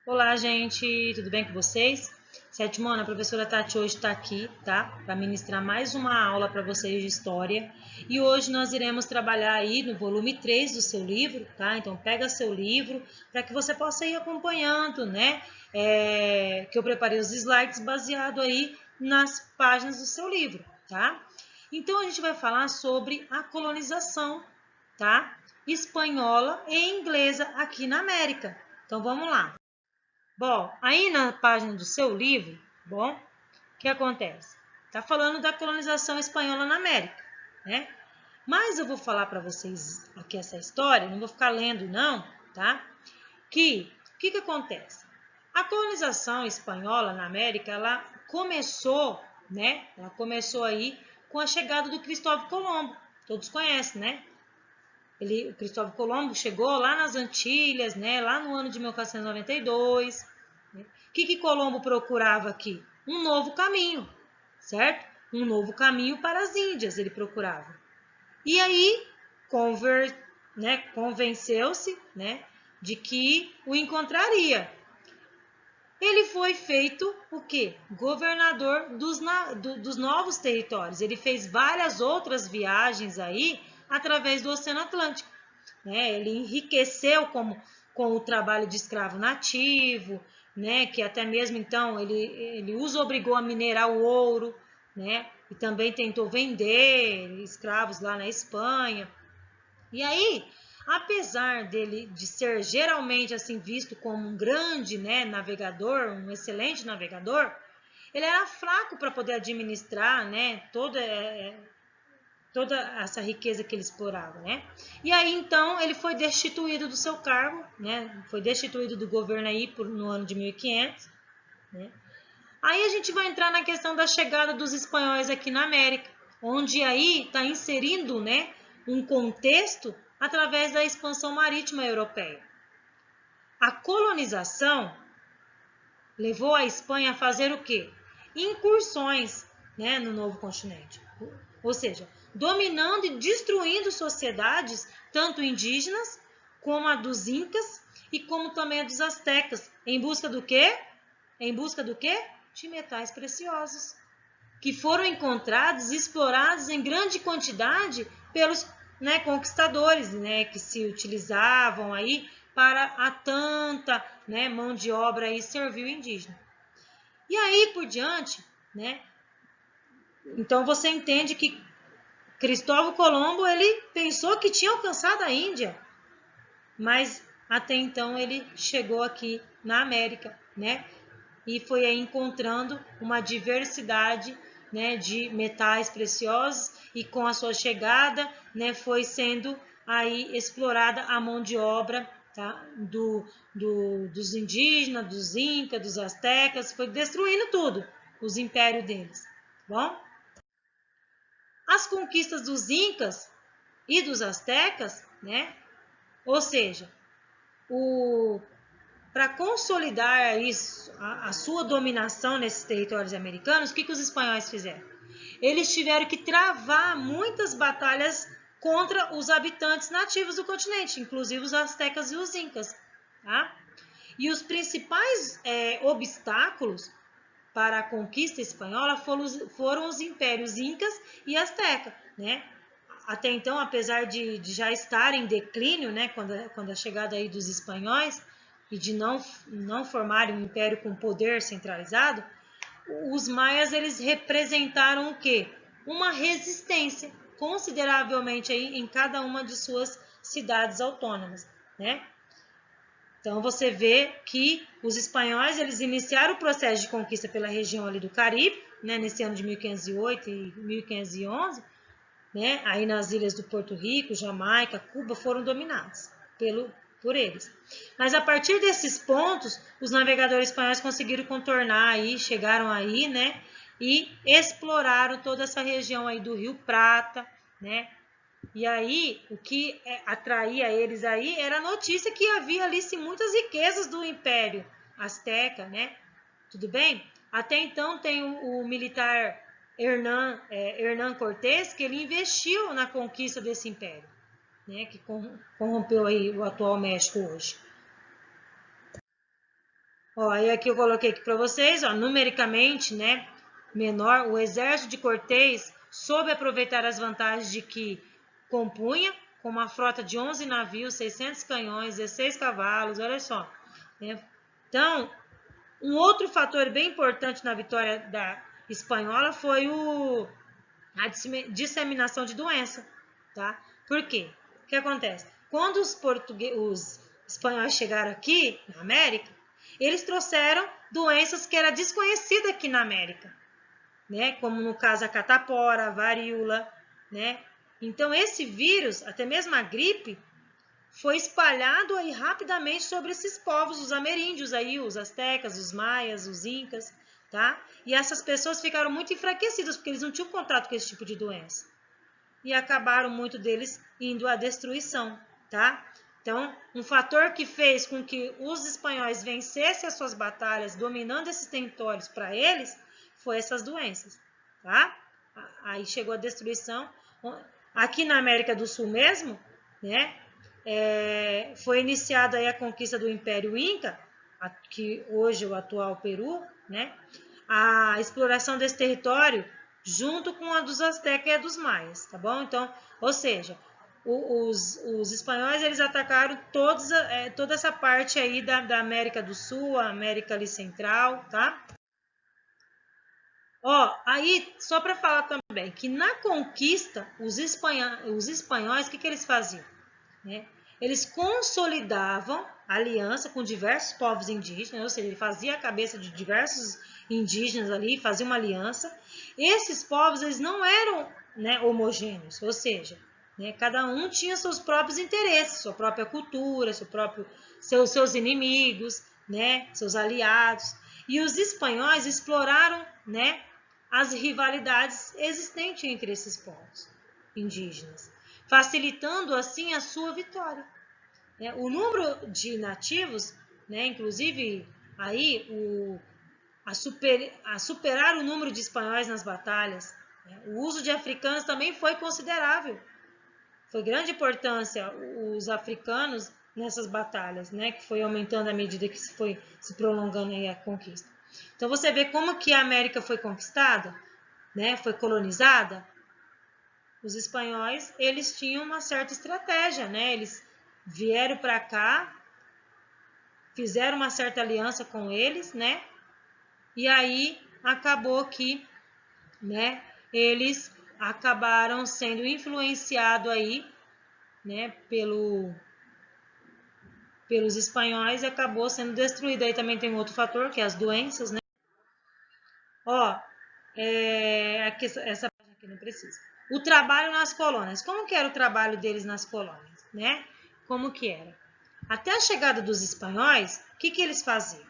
Olá, gente, tudo bem com vocês? Sétimona, a professora Tati hoje está aqui, tá? Para ministrar mais uma aula para vocês de história. E hoje nós iremos trabalhar aí no volume 3 do seu livro, tá? Então pega seu livro para que você possa ir acompanhando, né? Que eu preparei os slides baseado aí nas páginas do seu livro, tá? Então a gente vai falar sobre a colonização, tá? Espanhola e inglesa aqui na América. Então vamos lá. Bom, aí na página do seu livro, o que acontece? Está falando da colonização espanhola na América, né? Mas eu vou falar para vocês aqui essa história, não vou ficar lendo não, tá? O que acontece? A colonização espanhola na América, ela começou, né? Ela começou aí com a chegada do Cristóvão Colombo. Todos conhecem, né? O Cristóvão Colombo chegou lá nas Antilhas, né? Lá no ano de 1492. O que Colombo procurava aqui? Um novo caminho, certo? Um novo caminho para as Índias ele procurava. E aí convenceu-se, né, de que o encontraria. Ele foi feito o quê? Governador dos novos territórios. Ele fez várias outras viagens aí através do Oceano Atlântico. Né? Ele enriqueceu com o trabalho de escravo nativo, né? Que até mesmo então ele os obrigou a minerar o ouro, né? E também tentou vender escravos lá na Espanha. E aí, apesar dele de ser geralmente assim visto como um grande, né, navegador, um excelente navegador, ele era fraco para poder administrar, né, toda essa riqueza que ele explorava, né? E aí então ele foi destituído do seu cargo, né? Foi destituído do governo aí no ano de 1500, né? Aí a gente vai entrar na questão da chegada dos espanhóis aqui na América, onde aí está inserindo, né, um contexto através da expansão marítima europeia. A colonização levou a Espanha a fazer o quê? Incursões, né, no novo continente. Ou seja, dominando e destruindo sociedades, tanto indígenas, como a dos incas e como também a dos astecas, em busca do quê? Em busca do quê? De metais preciosos, que foram encontrados e explorados em grande quantidade pelos, né, conquistadores, né, que se utilizavam aí para a tanta, né, mão de obra aí servil indígena. E aí por diante, né, então você entende que Cristóvão Colombo ele pensou que tinha alcançado a Índia, mas até então ele chegou aqui na América, né? E foi aí encontrando uma diversidade, né, de metais preciosos e com a sua chegada, né, foi sendo aí explorada a mão de obra, tá, dos indígenas, dos incas, dos astecas, foi destruindo tudo, os impérios deles, bom? As conquistas dos incas e dos astecas, né? Ou seja, para consolidar isso, a sua dominação nesses territórios americanos, o que os espanhóis fizeram? Eles tiveram que travar muitas batalhas contra os habitantes nativos do continente, inclusive os astecas e os incas. Tá? E os principais obstáculos para a conquista espanhola foram os impérios incas e asteca, né? Até então, apesar de já estar em declínio, né, quando a chegada aí dos espanhóis e de não formarem um império com poder centralizado, os maias eles representaram o quê? Uma resistência consideravelmente aí em cada uma de suas cidades autônomas, né? Então você vê que os espanhóis eles iniciaram o processo de conquista pela região ali do Caribe, né, nesse ano de 1508 e 1511, né, aí nas ilhas do Porto Rico, Jamaica, Cuba foram dominadas por eles. Mas a partir desses pontos, os navegadores espanhóis conseguiram contornar aí, chegaram aí, né, e exploraram toda essa região aí do Rio Prata, né? E aí, o que atraía eles aí era a notícia que havia ali sim, muitas riquezas do Império Azteca, né? Tudo bem? Até então tem o militar Hernán Cortés, que ele investiu na conquista desse império, né? Que corrompeu aí o atual México hoje. Ó, aí aqui eu coloquei aqui para vocês, ó, numericamente, né, menor, o exército de Cortés soube aproveitar as vantagens de que compunha, com uma frota de 11 navios, 600 canhões, 16 cavalos, olha só. Né? Então, um outro fator bem importante na vitória da espanhola foi a disseminação de doença, tá? Por quê? O que acontece? Quando os espanhóis chegaram aqui, na América, eles trouxeram doenças que era desconhecida aqui na América, né? Como no caso a catapora, a varíola, né? Então esse vírus, até mesmo a gripe, foi espalhado aí rapidamente sobre esses povos, os ameríndios aí, os astecas, os maias, os incas, tá? E essas pessoas ficaram muito enfraquecidas porque eles não tinham contato com esse tipo de doença. E acabaram muito deles indo à destruição, tá? Então, um fator que fez com que os espanhóis vencessem as suas batalhas, dominando esses territórios para eles, foi essas doenças, tá? Aí chegou a destruição. Aqui na América do Sul mesmo, né? Foi iniciada aí a conquista do Império Inca, que hoje é o atual Peru, né? A exploração desse território junto com a dos astecas e a dos maias, tá bom? Então, ou seja, os espanhóis eles atacaram toda essa parte aí da América do Sul, a América ali central, tá? Ó, aí só para falar também que na conquista os espanhóis, o que eles faziam? Né? Eles consolidavam a aliança com diversos povos indígenas, ou seja, ele fazia a cabeça de diversos indígenas ali, fazia uma aliança. Esses povos eles não eram, né, homogêneos, ou seja, né, cada um tinha seus próprios interesses, sua própria cultura, seus inimigos, né, seus aliados. E os espanhóis exploraram, né, as rivalidades existentes entre esses povos indígenas, facilitando assim a sua vitória. O número de nativos, né, inclusive aí a superar o número de espanhóis nas batalhas, né, o uso de africanos também foi considerável. Foi grande importância os africanos nessas batalhas, né, que foi aumentando à medida que foi se prolongando aí a conquista. Então você vê como que a América foi conquistada, né, foi colonizada. Os espanhóis, eles tinham uma certa estratégia, né? Eles vieram para cá, fizeram uma certa aliança com eles, né? E aí acabou que, né, eles acabaram sendo influenciados aí, né, pelos espanhóis e acabou sendo destruído. Aí também tem um outro fator, que é as doenças, né? Ó, aqui, essa página aqui não precisa. O trabalho nas colônias. Como que era o trabalho deles nas colônias, né? Como que era? Até a chegada dos espanhóis, o que eles faziam?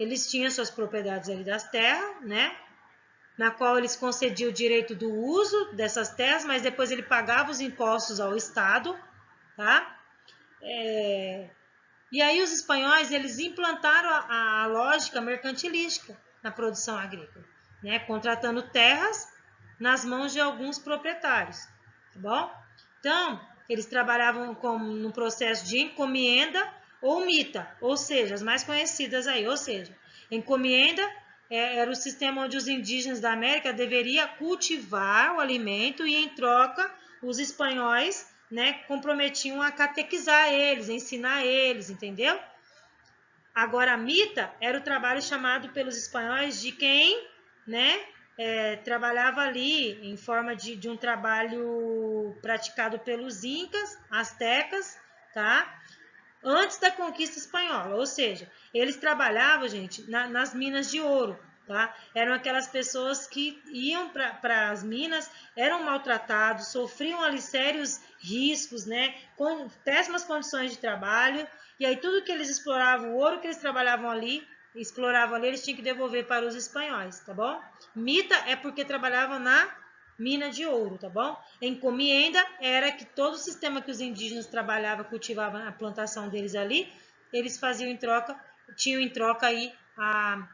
Eles tinham suas propriedades ali das terras, né? Na qual eles concediam o direito do uso dessas terras, mas depois ele pagava os impostos ao Estado, tá? E aí os espanhóis, eles implantaram a lógica mercantilística na produção agrícola, né? Contratando terras nas mãos de alguns proprietários, tá bom? Então, eles trabalhavam no processo de encomienda ou mita, ou seja, as mais conhecidas aí, ou seja, encomienda era o sistema onde os indígenas da América deveriam cultivar o alimento e, em troca, os espanhóis, né, comprometiam a catequizar eles, ensinar eles, entendeu? Agora, a mita era o trabalho chamado pelos espanhóis de quem, né, trabalhava ali em forma de um trabalho praticado pelos incas, astecas, tá? Antes da conquista espanhola, ou seja, eles trabalhavam, gente, nas minas de ouro, tá? Eram aquelas pessoas que iam para as minas, eram maltratados, sofriam ali sérios riscos, né? Com péssimas condições de trabalho, e aí tudo que eles exploravam, o ouro que eles exploravam ali, eles tinham que devolver para os espanhóis, tá bom? Mita é porque trabalhavam na mina de ouro, tá bom? Encomienda era que todo o sistema que os indígenas trabalhavam, cultivavam a plantação deles ali, eles faziam em troca, tinham em troca aí a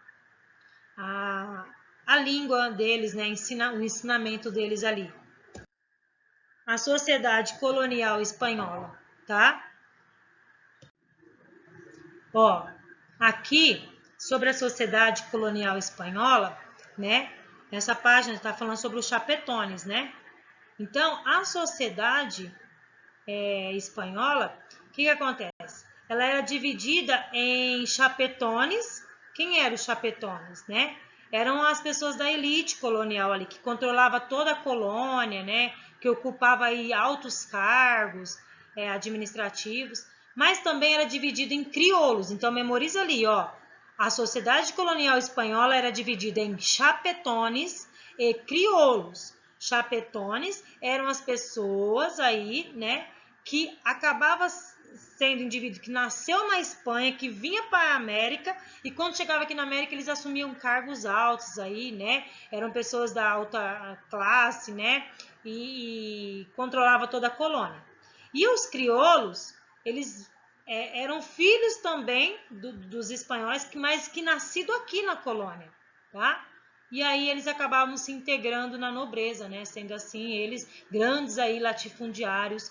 língua deles, né? O ensinamento deles ali. A sociedade colonial espanhola, tá? Ó, aqui sobre a sociedade colonial espanhola, né? Nessa página está falando sobre os chapetones, né? Então, a sociedade espanhola, o que acontece? Ela era dividida em chapetones. Quem eram os chapetones, né? Eram as pessoas da elite colonial ali, que controlava toda a colônia, né? Que ocupava aí altos cargos administrativos, mas também era dividido em crioulos. Então, memoriza ali, ó. A sociedade colonial espanhola era dividida em chapetones e crioulos. Chapetones eram as pessoas aí, né? Que acabava sendo indivíduo que nasceu na Espanha, que vinha para a América, e quando chegava aqui na América eles assumiam cargos altos aí, né? Eram pessoas da alta classe, né? E controlava toda a colônia. E os crioulos, eles eram filhos também dos espanhóis, mas que nascido aqui na colônia, tá? E aí eles acabavam se integrando na nobreza, né? Sendo assim, eles grandes aí latifundiários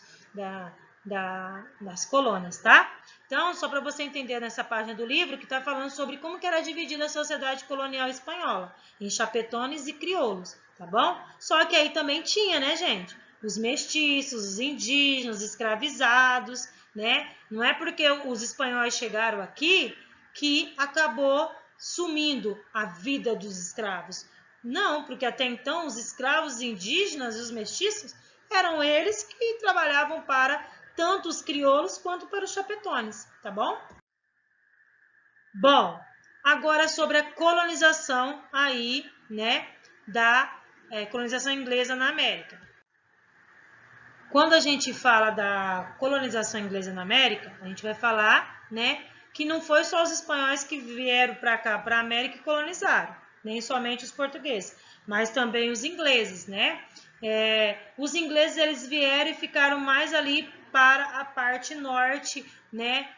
das colônias, tá? Então, só para você entender nessa página do livro, que está falando sobre como que era dividida a sociedade colonial espanhola, em chapetones e crioulos, tá bom? Só que aí também tinha, né, gente? Os mestiços, os indígenas, os escravizados, né? Não é porque os espanhóis chegaram aqui que acabou sumindo a vida dos escravos. Não, porque até então os escravos indígenas e os mestiços eram eles que trabalhavam para tanto os crioulos quanto para os chapetones, tá bom? Bom, agora sobre a colonização aí, né, da colonização inglesa na América. Quando a gente fala da colonização inglesa na América, a gente vai falar, né, que não foi só os espanhóis que vieram para cá, para a América e colonizaram, nem somente os portugueses, mas também os ingleses, né? Os ingleses eles vieram e ficaram mais ali para a parte norte, né,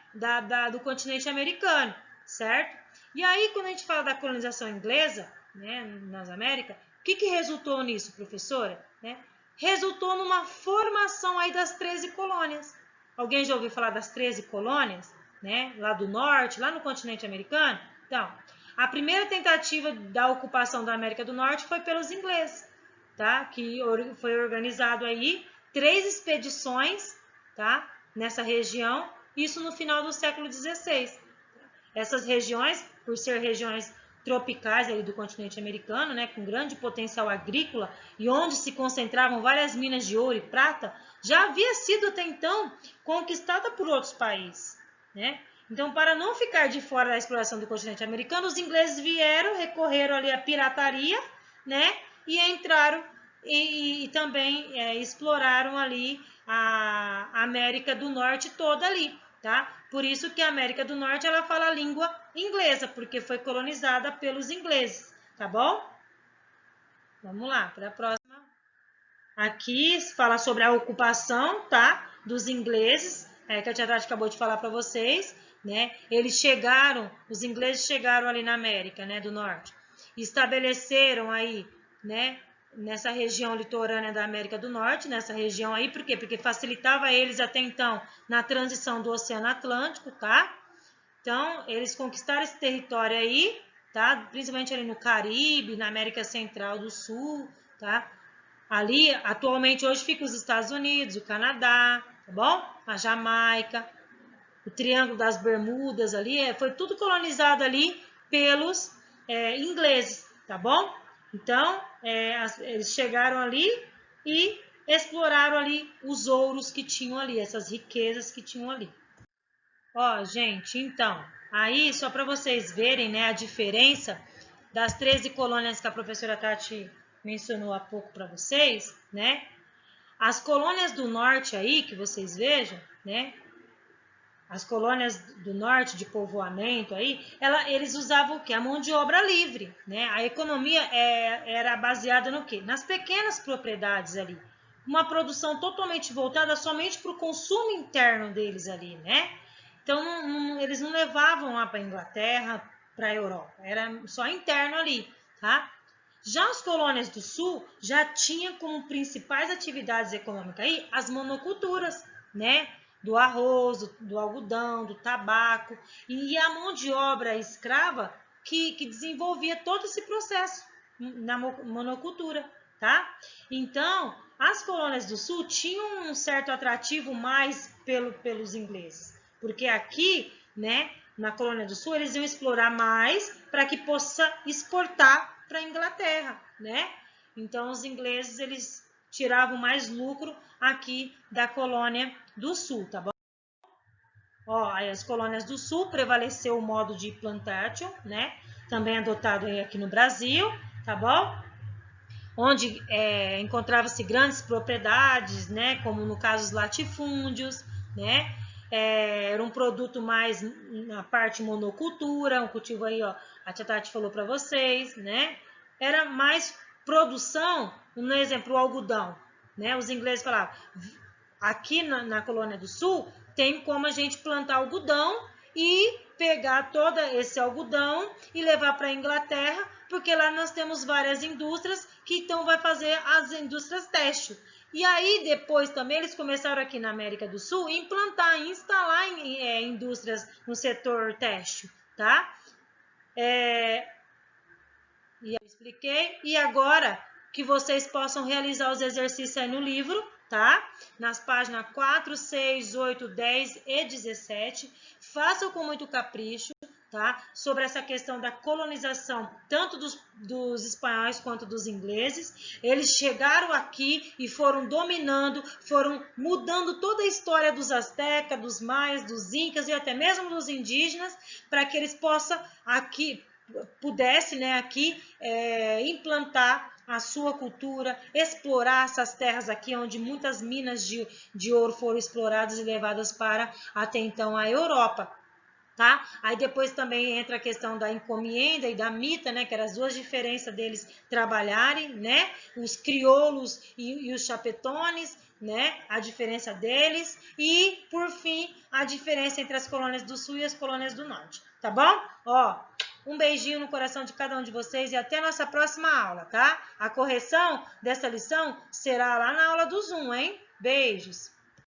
do continente americano, certo? E aí, quando a gente fala da colonização inglesa, né, nas Américas, o que resultou nisso, professora? Né? Resultou numa formação aí das 13 colônias. Alguém já ouviu falar das 13 colônias? Né? Lá do norte, lá no continente americano? Então, a primeira tentativa da ocupação da América do Norte foi pelos ingleses, tá? Que foi organizado aí 3 expedições, tá? Nessa região, isso no final do século XVI. Essas regiões, por ser regiões tropicais ali do continente americano, né, com grande potencial agrícola e onde se concentravam várias minas de ouro e prata, já havia sido até então conquistada por outros países, né? Então, para não ficar de fora da exploração do continente americano, os ingleses vieram, recorreram ali à pirataria, né, e entraram e também exploraram ali a América do Norte toda ali, tá? Por isso que a América do Norte ela fala a língua inglesa, porque foi colonizada pelos ingleses, tá bom? Vamos lá, para a próxima. Aqui fala sobre a ocupação, tá? Dos ingleses, que a tia Tati acabou de falar para vocês, né? Os ingleses chegaram ali na América, né, do Norte, estabeleceram aí, né, nessa região litorânea da América do Norte, nessa região aí, por quê? Porque facilitava eles até então na transição do Oceano Atlântico, tá? Então, eles conquistaram esse território aí, tá? Principalmente ali no Caribe, na América Central do Sul, tá? Ali, atualmente, hoje fica os Estados Unidos, o Canadá, tá bom? A Jamaica, o Triângulo das Bermudas ali, foi tudo colonizado ali pelos ingleses, tá bom? Então, eles chegaram ali e exploraram ali os ouros que tinham ali, essas riquezas que tinham ali. Ó, gente, então, aí só para vocês verem, né, a diferença das 13 colônias que a professora Tati mencionou há pouco para vocês, né? As colônias do norte aí, que vocês vejam, né? As colônias do norte de povoamento aí, eles usavam o quê? A mão de obra livre, né? A economia era baseada no quê? Nas pequenas propriedades ali. Uma produção totalmente voltada somente para o consumo interno deles ali, né? Então, eles não levavam lá para a Inglaterra, para a Europa. Era só interno ali, tá? Já as colônias do sul já tinham como principais atividades econômicas aí as monoculturas, né? do arroz, do algodão, do tabaco, e a mão de obra escrava que desenvolvia todo esse processo na monocultura, tá? Então, as colônias do sul tinham um certo atrativo mais pelos ingleses, porque aqui, né, na colônia do sul, eles iam explorar mais para que possa exportar para a Inglaterra, né? Então, os ingleses, eles tiravam mais lucro aqui da colônia do sul, tá bom? Ó, aí as colônias do sul prevaleceu o modo de plantation, né? Também adotado aqui no Brasil, tá bom? Onde encontrava-se grandes propriedades, né? Como no caso os latifúndios, né? Era um produto mais na parte monocultura, um cultivo aí, ó, a tia Tati falou para vocês, né? Era mais produção, no exemplo, o algodão, né? Os ingleses falavam, aqui na colônia do sul, tem como a gente plantar algodão e pegar todo esse algodão e levar para a Inglaterra, porque lá nós temos várias indústrias que então vai fazer as indústrias têxtil. E aí depois também eles começaram aqui na América do Sul a implantar, instalar indústrias no setor têxtil, tá? E eu expliquei. E agora que vocês possam realizar os exercícios aí no livro, tá? Nas páginas 4, 6, 8, 10 e 17. Façam com muito capricho, tá? Sobre essa questão da colonização, tanto dos espanhóis quanto dos ingleses. Eles chegaram aqui e foram dominando, foram mudando toda a história dos astecas, dos maias, dos incas e até mesmo dos indígenas, para que eles possam aqui pudesse, né, aqui implantar a sua cultura, explorar essas terras aqui, onde muitas minas de ouro foram exploradas e levadas para até então a Europa. Tá? Aí depois também entra a questão da encomienda e da mita, né, que eram as duas diferenças deles trabalharem, né, os crioulos e os chapetones, né, a diferença deles, e por fim a diferença entre as colônias do sul e as colônias do norte, tá bom? Ó, um beijinho no coração de cada um de vocês e até a nossa próxima aula, tá? A correção dessa lição será lá na aula do Zoom, hein? Beijos!